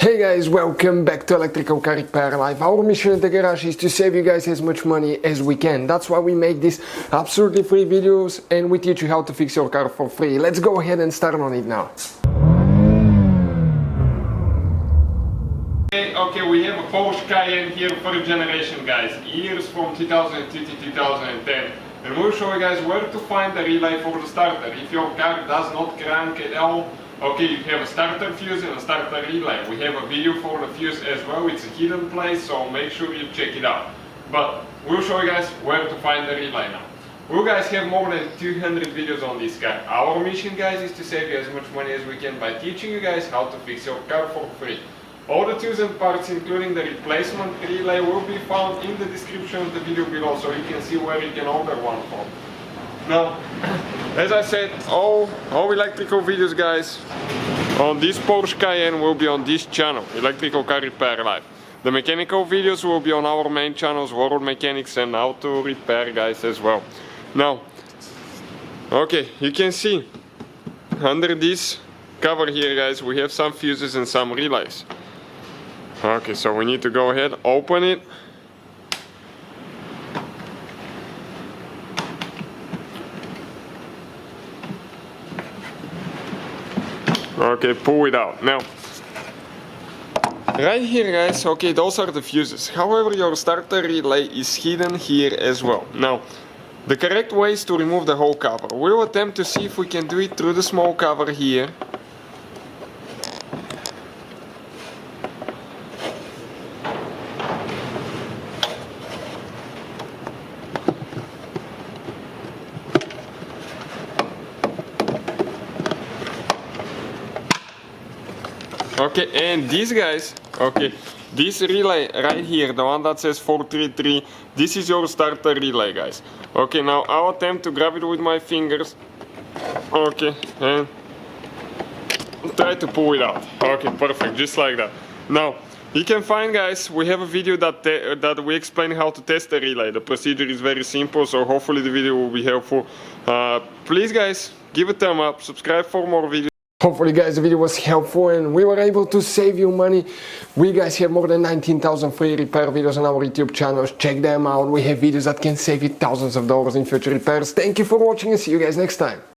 Hey guys, welcome back to Electrical Car Repair Live. Our mission in the garage is to save you guys as much money as we can. That's why we make these absolutely free videos and we teach you how to fix your car for free. Let's go ahead and start on it now. Okay, we have a Porsche Cayenne here, third generation guys, years from 2002 to 2010, and we'll show you guys where to find the relay for the starter. If your car does not crank at all, okay, you have a starter fuse and a starter relay. We have a video for the fuse as well. It's a hidden place, so make sure you check it out. But we'll show you guys where to find the relay now. We guys have more than 200 videos on this car. Our mission guys is to save you as much money as we can by teaching you guys how to fix your car for free. All the tools and parts, including the replacement relay, will be found in the description of the video below, so you can see where you can order one from. Now, as I said, all electrical videos guys on this Porsche Cayenne will be on this channel, Electrical Car Repair Live. The mechanical videos will be on our main channels, World Mechanics and Auto Repair guys as well. Now, okay, you can see under this cover here guys, we have some fuses and some relays. Okay, so we need to go ahead, open it. Okay, pull it out. Now, right here guys, okay, those are the fuses. However, your starter relay is hidden here as well. Now, the correct way is to remove the whole cover. We'll attempt to see if we can do it through the small cover here. Okay, and these guys, okay, this relay right here, the one that says 433, this is your starter relay guys. Okay, now I'll attempt to grab it with my fingers. Okay, and try to pull it out. Okay, perfect, just like that. Now, you can find guys, we have a video that we explain how to test the relay. The procedure is very simple, so hopefully the video will be helpful. Please guys, give a thumb up, subscribe for more videos. Hopefully guys the video was helpful and we were able to save you money. We guys have more than 19,000 free repair videos on our YouTube channels. Check them out. We have videos that can save you thousands of dollars in future repairs. Thank you for watching and see you guys next time.